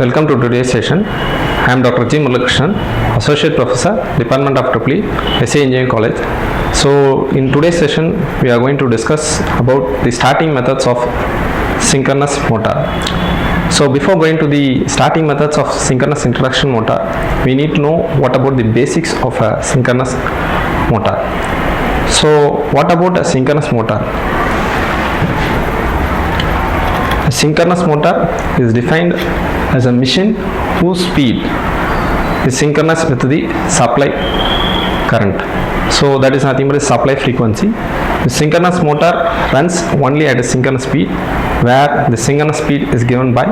Welcome to today's session. I am Dr.G.MURALIKRISHNAN, Associate Professor, Department of EEE, S.A.E.C Engineering College. So, in today's session, we are going to discuss about the starting methods of synchronous motor. So, before going to the starting methods of synchronous introduction motor, we need to know what about the basics of a synchronous motor. So, what about a synchronous motor? A synchronous motor is defined as a machine whose speed is synchronous with the supply current. So that is nothing but a supply frequency. The synchronous motor runs only at a synchronous speed, where the synchronous speed is given by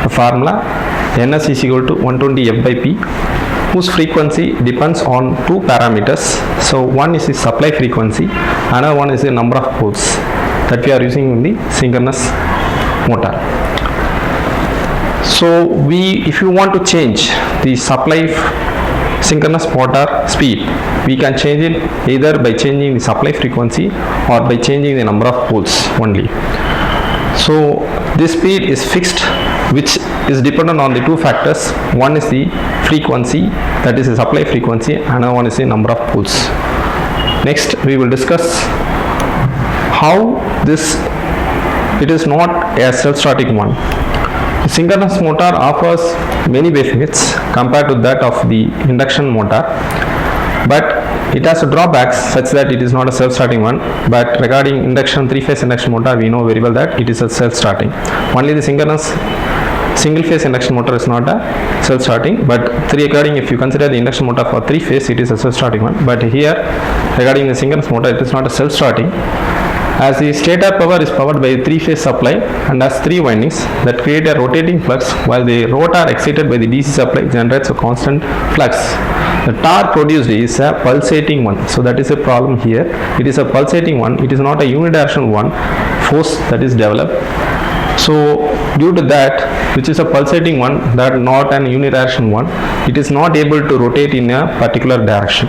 the formula Ns is equal to 120 F by P, whose frequency depends on two parameters. So one is the supply frequency, another one is the number of poles that we are using in the synchronous motor. So if you want to change the supply synchronous motor speed, we can change it either by changing the supply frequency or by changing the number of poles only. So this speed is fixed, which is dependent on the two factors. One is the frequency, that is the supply frequency, another one is the number of poles. Next we will discuss how it is not a self-starting one. The synchronous motor offers many benefits compared to that of the induction motor, but it has drawbacks such that it is not a self-starting one. But regarding induction, three-phase induction motor, we know very well that it is a self-starting. Only the synchronous single-phase induction motor is not a self-starting, but regarding, if you consider the induction motor for three-phase, it is a self-starting one. But here, regarding the synchronous motor, it is not a self-starting, as the stator power is powered by a three-phase supply and has three windings that create a rotating flux, while the rotor excited by the DC supply generates a constant flux. The torque produced is a pulsating one. So that is a problem here. It is a pulsating one. It is not a unidirectional one force that is developed. So due to that, which is a pulsating one, that not an unidirectional one, it is not able to rotate in a particular direction.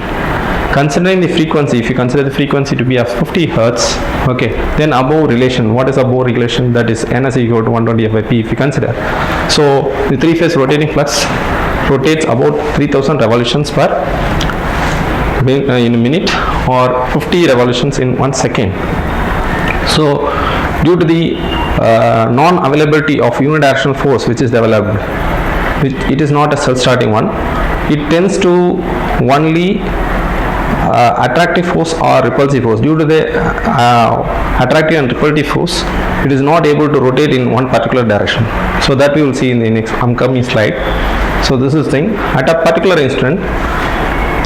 Considering the frequency, if you consider the frequency to be of 50 Hertz, okay, then above relation, what is above relation? That is Ns equal to 120 F by P if you consider. So the three-phase rotating flux rotates about 3000 revolutions per in a minute, or 50 revolutions in 1 second. So due to the non-availability of unidirectional force which is developed, it is not a self-starting one. It tends to only attractive force or repulsive force. Due to the attractive and repulsive force, it is not able to rotate in one particular direction. So that we will see in the next upcoming slide. So this is thing. At a particular instant,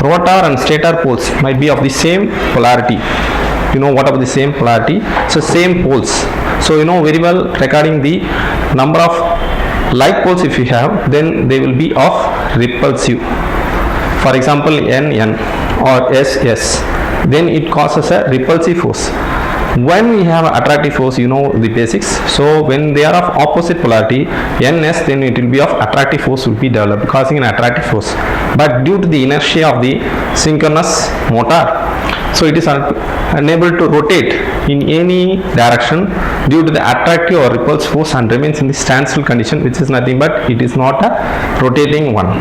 rotor and stator poles might be of the same polarity. You know what about the same polarity? So same poles. So you know very well regarding the number of like poles if you have, then they will be of repulsive. For example, N or SS, then it causes a repulsive force. When we have attractive force, you know the basics. So when they are of opposite polarity, NS, then it will be of attractive force will be developed, causing an attractive force. But due to the inertia of the synchronous motor, so it is unable to rotate in any direction due to the attractive or repulsive force, and remains in the standstill condition, which is nothing but it is not a rotating one.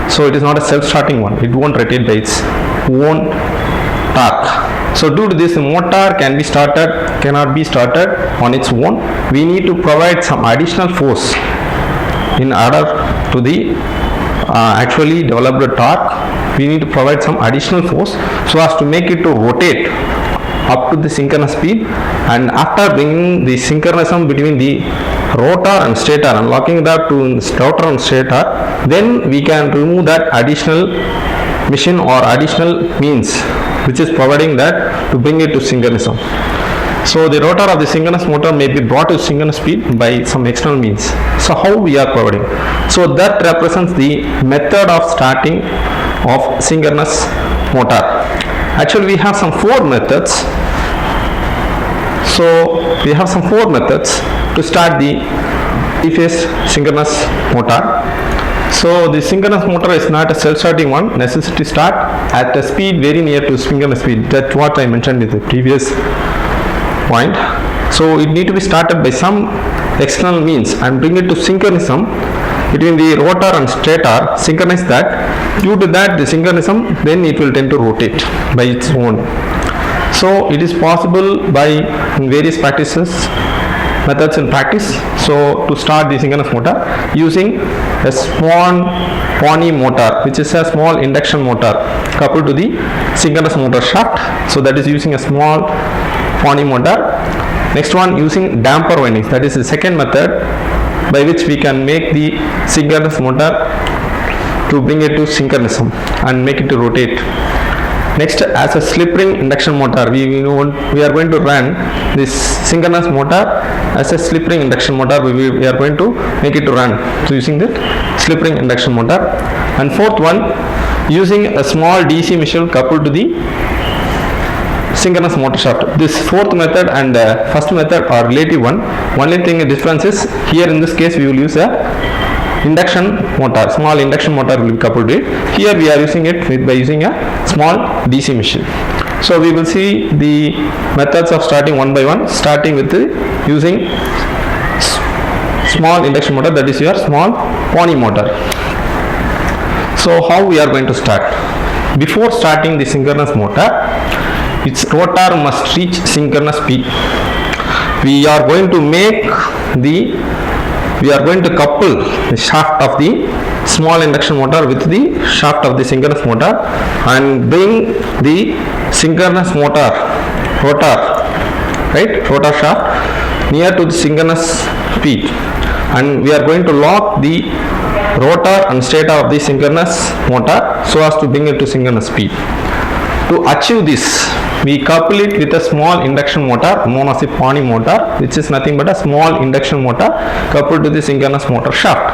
So it is not a self-starting one. It won't rotate by its own torque. So due to this, the motor cannot be started on its own. We need to provide some additional force in order to the actually developed torque. We need to provide some additional force so as to make it to rotate up to the synchronous speed, and after bringing the synchronism between the rotor and stator and locking that to rotor and stator, then we can remove that additional machine or additional means which is providing that to bring it to synchronism. So the rotor of the synchronous motor may be brought to synchronous speed by some external means. So how we are providing? So that represents the method of starting of synchronous motor. Actually we have some four methods. So we have some four methods to start the three-phase synchronous motor. So the synchronous motor is not a self-starting one, necessary to start at a speed very near to synchronous speed. That's what I mentioned in the previous point. So it need to be started by some external means and bring it to synchronism between the rotor and stator, synchronize that. Due to that, the synchronism, then it will tend to rotate by its own. So it is possible by various methods in practice. So to start the synchronous motor using a small pony motor, which is a small induction motor coupled to the synchronous motor shaft. So that is using a small pony motor. Next one, using damper windings. That is the second method by which we can make the synchronous motor to bring it to synchronism and make it to rotate. Next, as a slip ring induction motor, we are going to run this synchronous motor as a slip ring induction motor. We are going to make it to run. So using the slip ring induction motor. And fourth one, using a small DC machine coupled to the synchronous motor shaft. This fourth method and first method are relative one. Only thing difference is here in this case we will use a induction motor, small induction motor will be coupled to it. Here we are using it by using a small DC machine. So we will see the methods of starting one by one, starting with using small induction motor, that is your small pony motor. So how we are going to start? Before starting the synchronous motor, its rotor must reach synchronous speed. We are going to couple the shaft of the small induction motor with the shaft of the synchronous motor and bring the synchronous motor rotor shaft near to the synchronous speed, and we are going to lock the rotor and stator of the synchronous motor so as to bring it to synchronous speed. To achieve this, we couple it with a small induction motor known as a pony motor, which is nothing but a small induction motor coupled to the synchronous motor shaft.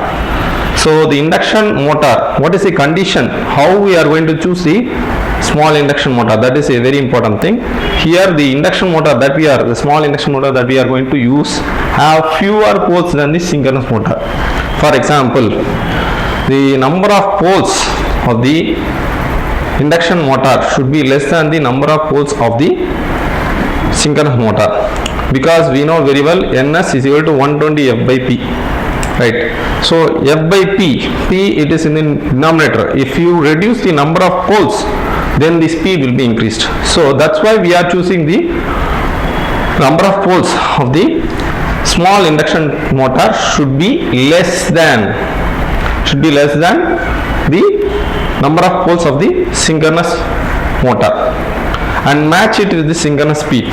So the induction motor, what is the condition? How we are going to choose the small induction motor? That is a very important thing. Here the induction motor the small induction motor that we are going to use have fewer poles than the synchronous motor. For example, the number of poles of the induction motor should be less than the number of poles of the synchronous motor, because we know very well Ns is equal to 120 F by P, right? So F by P it is in the denominator. If you reduce the number of poles, then the speed will be increased. So that's why we are choosing the number of poles of the small induction motor should be less than the number of poles of the synchronous motor and match it with the synchronous speed.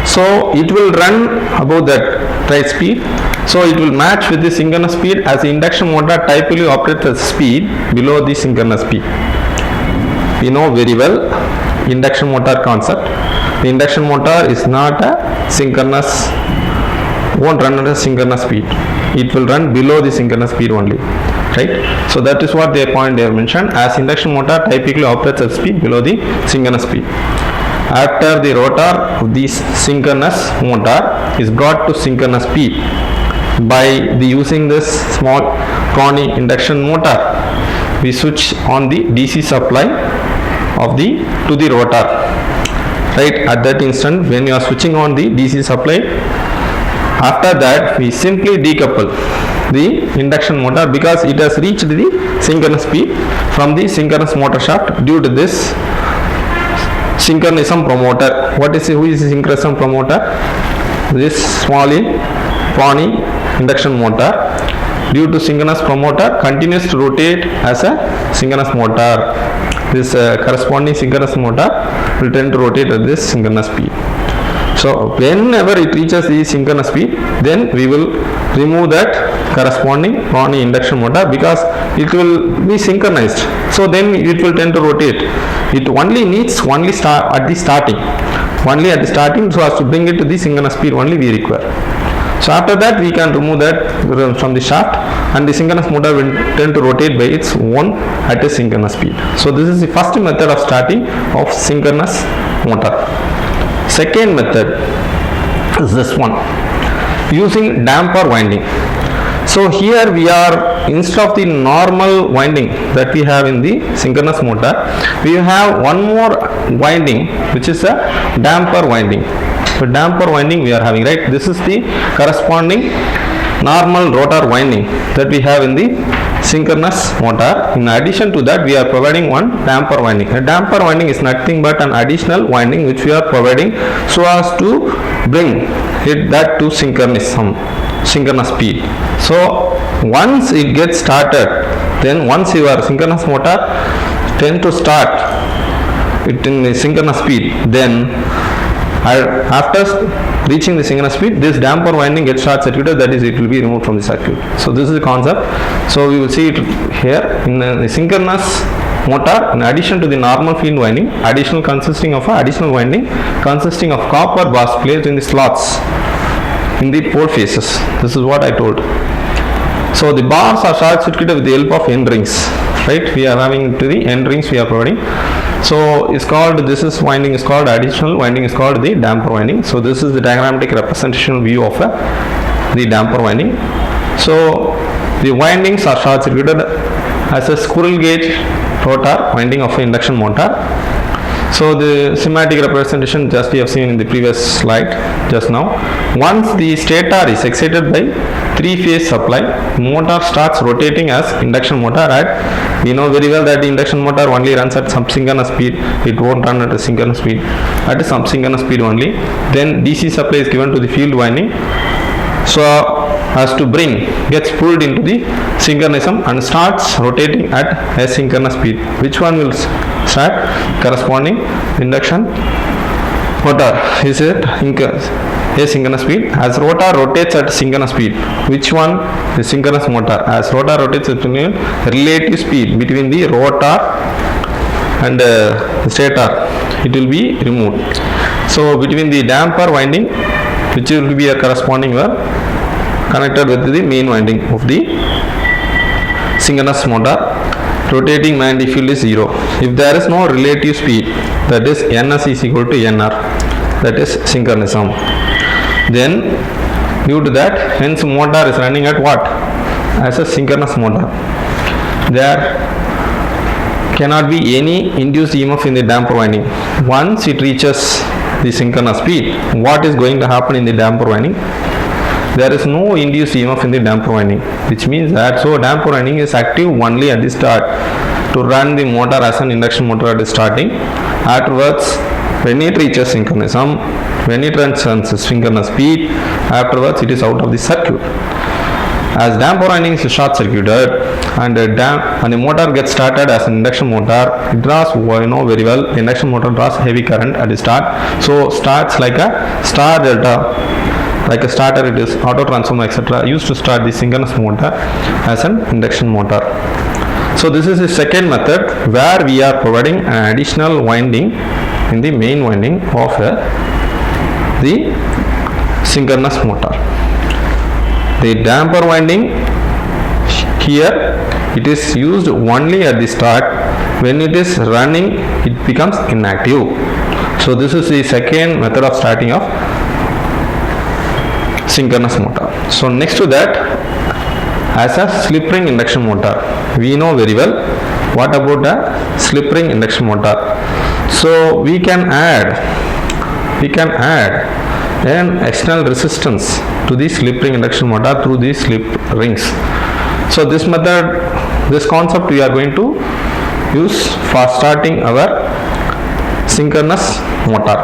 So it will run above that right speed. So it will match with the synchronous speed, as the induction motor typically operates at speed below the synchronous speed. We know very well induction motor concept. The induction motor is not a synchronous, won't run at a synchronous speed. It will run below the synchronous speed only. Right? So that is what they have mentioned, as induction motor typically operates at speed below the synchronous speed. After the rotor of this synchronous motor is brought to synchronous speed by using this small pony induction motor, we switch on the DC supply to the rotor. Right? At that instant, when you are switching on the DC supply, after that we simply decouple the induction motor, because it has reached the synchronous speed from the synchronous motor shaft due to this synchronism promoter. Who is the synchronism promoter? This small pony induction motor. Due to synchronous promoter continues to rotate as a synchronous motor. This corresponding synchronous motor will tend to rotate at this synchronous speed. So whenever it reaches the synchronous speed, then we will remove that corresponding pony induction motor, because it will be synchronized. So then it will tend to rotate. It only needs at the starting, so as to bring it to the synchronous speed only we require. So after that we can remove that from the shaft, and the synchronous motor will tend to rotate by its own at a synchronous speed. So this is the first method of starting of synchronous motor. Second method is this one, using damper winding. So here we are, instead of the normal winding that we have in the synchronous motor, we have one more winding, which is a damper winding. So damper winding we are having, right? This is the corresponding normal rotor winding that we have in the synchronous motor. In addition to that, we are providing one damper winding. A damper winding is nothing but an additional winding which we are providing so as to bring that to synchronous speed. So once it gets started, then once your synchronous motor tend to start it in the synchronous speed, then after reaching the synchronous speed, this damper winding gets short circuited, that is, it will be removed from the circuit. So this is the concept. So we will see it here in the synchronous motor. In addition to the normal field winding, consisting of copper bars placed in the slots in the pole faces. This is what I told. So the bars are short circuited with the help of end rings, right? We are having to the end rings we are providing. So this winding is called additional winding, is called the damper winding. So this is the diagrammatic representation view of the damper winding. So the windings are short circuited as a squirrel cage rotor winding of an induction motor. So the schematic representation just we have seen in the previous slide just now. Once the stator is excited by three-phase supply, motor starts rotating as induction motor at, we know very well that the induction motor only runs at some synchronous speed. It won't run at a synchronous speed, at some synchronous speed only. Then DC supply is given to the field winding, so as to gets pulled into the synchronism and starts rotating at asynchronous speed. Which one will start? Corresponding induction motor is at asynchronous speed. As rotor rotates at synchronous speed, which one? The synchronous motor. As rotor rotates at relative speed between the rotor and the stator, it will be removed. So between the damper winding, which will be a corresponding connected with the main winding of the synchronous motor, rotating magnetic field is 0. If there is no relative speed, that is Ns is equal to Nr, that is synchronism. Then due to that, hence motor is running at what? As a synchronous motor. There cannot be any induced EMF in the damper winding. Once it reaches the synchronous speed, what is going to happen in the damper winding? There is no induced EMF in the damper winding, which means that damper winding is active only at the start to run the motor as an induction motor at the starting. Afterwards, when it reaches synchronism, when it runs at synchronous speed, afterwards it is out of the circuit. As damper winding is short circuited and the motor gets started as an induction motor, it draws, very well, the induction motor draws heavy current at the start. So starts like a star delta, like a starter, it is auto transformer, etc., used to start the synchronous motor as an induction motor. So this is the second method where we are providing an additional winding in the main winding of the synchronous motor. The damper winding here, it is used only at the start. When it is running, it becomes inactive. So this is the second method of starting of synchronous motor. So next to that, as a slip ring induction motor, we know very well what about a slip ring induction motor. So we can add an external resistance to the slip ring induction motor through the slip rings. So this concept we are going to use for starting our synchronous motor.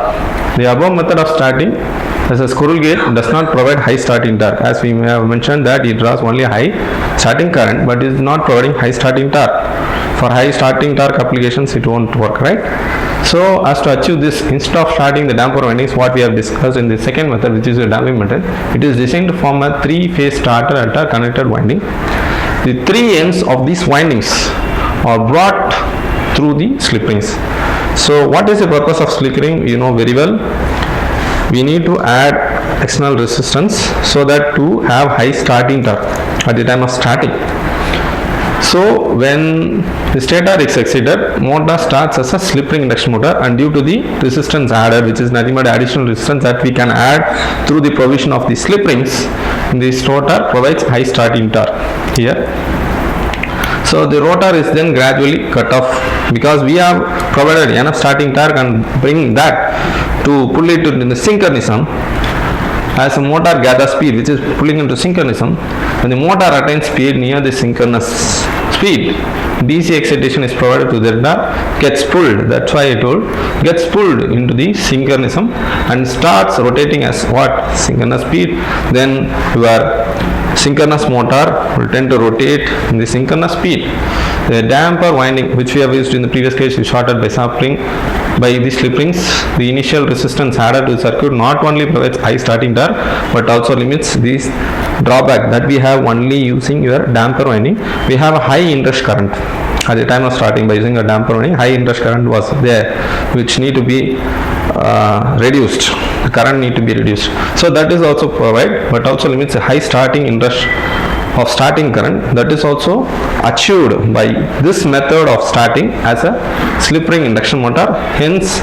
The above method of starting as a squirrel cage does not provide high starting torque, as we may have mentioned that it draws only high starting current, but it is not providing high starting torque. For high starting torque applications, it won't work, right? So as to achieve this, instead of starting the damper windings, what we have discussed in the second method, which is the damping method, it is designed to form a three-phase starter at a connected winding. The three ends of these windings are brought through the slip rings. So what is the purpose of slip ring? You know very well. We need to add external resistance so that to have high starting torque at the time of starting. So when the stator is excited, motor starts as a slip ring induction motor, and due to the resistance added, which is nothing but additional resistance that we can add through the provision of the slip rings, this rotor provides high starting torque here. So the rotor is then gradually cut off because we have provided enough starting torque and bring that to pull it in the synchronism. as a motor gathers speed, which is pulling into synchronism, when the motor attains speed near the synchronous speed, DC excitation is provided to the gets pulled, that's why I told, gets pulled into the synchronism and starts rotating as what? Synchronous speed. Then your synchronous motor will tend to rotate in the synchronous speed. The damper winding, which we have used in the previous case, is shorted by sampling by the slip rings. The initial resistance added to the circuit not only provides high starting torque but also limits this drawback that we have only using your damper winding. We have a high inrush current at the time of starting. By using a damper winding, high inrush current was there, which need to be reduced. The current need to be reduced. So that is also provided, but also limits a high starting inrush of starting current. That is also achieved by this method of starting as a slip ring induction motor. Hence,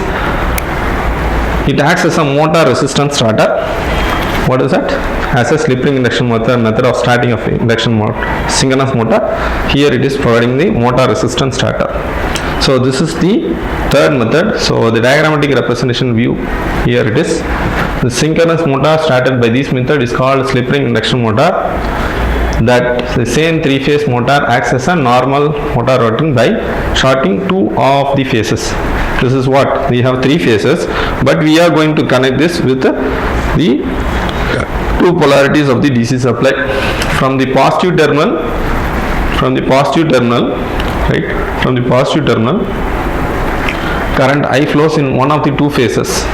it acts as a motor resistance starter. What is that? As a slip ring induction method of starting of induction motor, synchronous motor. Here it is providing the motor resistance starter. So this is the third method. So the diagrammatic representation view, here it is. The synchronous motor started by this method is called slip ring induction motor. That the same three-phase motor acts as a normal motor rotating by shorting two of the phases. This is what we have, three phases, but we are going to connect this with the two polarities of the DC supply. From the positive terminal, right, from the positive terminal, current I flows in one of the two phases.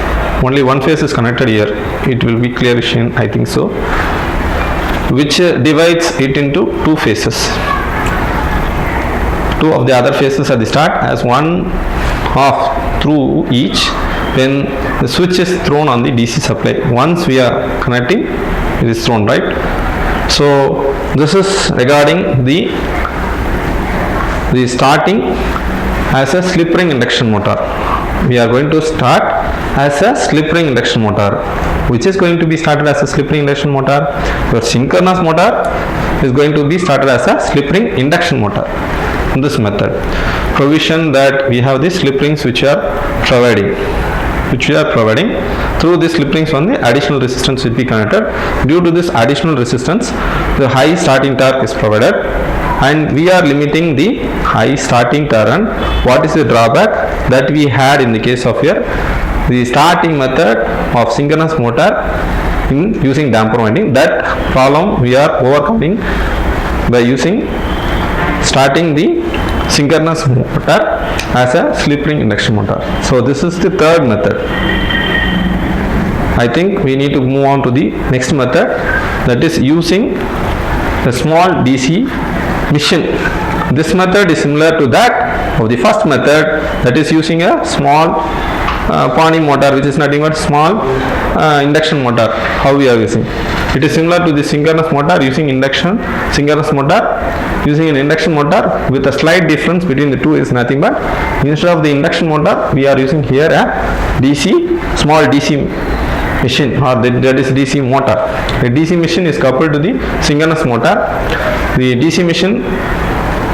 Only one phase is connected here. It will be clearish in, I think so, which divides it into two phases. Two of the other phases at the start as one half through each when the switch is thrown on the DC supply. Once we are connecting, it is thrown, right? So this is regarding the starting as a slip ring induction motor. We are going to start as a slip ring induction motor. Which is going to be started as a slip ring induction motor? Your synchronous motor is going to be started as a slip ring induction motor. In this method, provision that we have these slip rings which are providing. Through these slip rings only additional resistance will be connected. Due to this additional resistance, the high starting torque is provided, and we are limiting the high starting current. What is the drawback that we had in the case of here? The starting method of synchronous motor in using damper winding, that problem we are overcoming by using starting the synchronous motor as a slip ring induction motor. So this is the third method. I think we need to move on to the next method, that is using a small DC machine. This method is similar to that of the first method, that is using a small Pawnee motor, which is nothing but small induction motor. How we are using it is similar to the synchronous motor, using synchronous motor using an induction motor, with a slight difference between the two is nothing but instead of the induction motor we are using here a small DC machine, or that is DC motor. The DC machine is coupled to the synchronous motor. The DC machine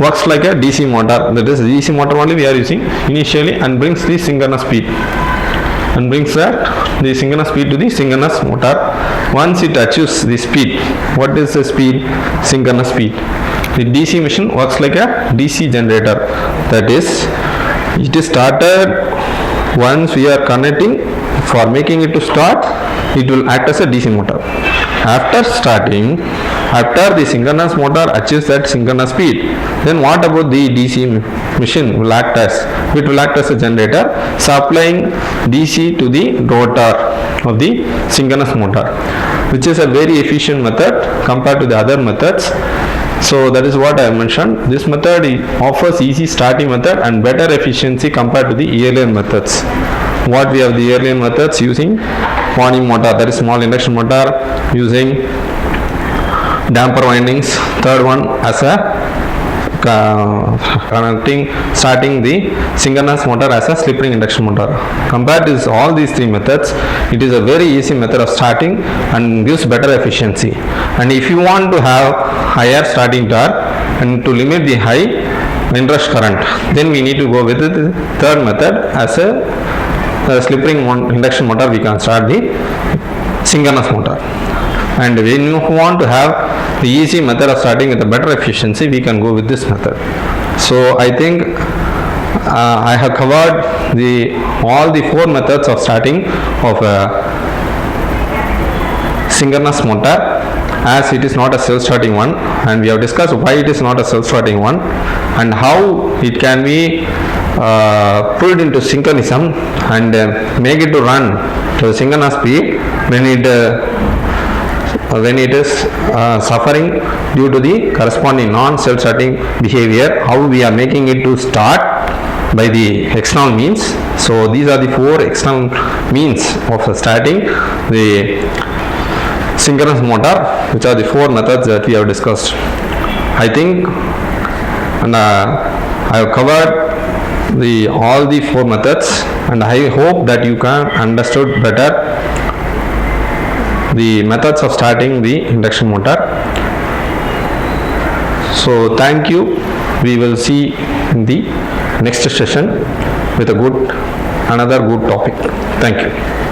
works like a DC motor, that is DC motor only we are using initially, and brings the synchronous speed the synchronous speed to the synchronous motor. Once it achieves the speed, what is the speed? Synchronous speed. The DC machine works like a DC generator, that is it is started once we are connecting. For making it to start, it will act as a DC motor. After starting, after the synchronous motor achieves that synchronous speed, then what about the DC machine will act as? It will act as a generator, supplying DC to the rotor of the synchronous motor, which is a very efficient method compared to the other methods. So that is what I mentioned. This method offers easy starting method and better efficiency compared to the earlier methods. What we have the earlier methods using Pawnee motor, that is small induction motor, using damper windings. Third one as a starting the synchronous motor as a slip ring induction motor. Compared to all these three methods, it is a very easy method of starting and gives better efficiency. And if you want to have higher starting torque and to limit the high inrush current, then we need to go with the third method as a slip ring induction motor. We can start the synchronous motor. And when you want to have the easy method of starting with a better efficiency, we can go with this method. So I think I have covered all the 4 methods of starting of a synchronous motor, as it is not a self-starting one, and we have discussed why it is not a self-starting one and how it can be pulled into synchronism and make it to run to the synchronous speed when it is suffering due to the corresponding non-self-starting behavior, how we are making it to start by the external means. So these are the 4 external means of starting the synchronous motor, which are the 4 methods that we have discussed. I think and I have covered all the 4 methods, and I hope that you can understood better the methods of starting the induction motor. So thank you. We will see in the next session with another good topic. Thank you.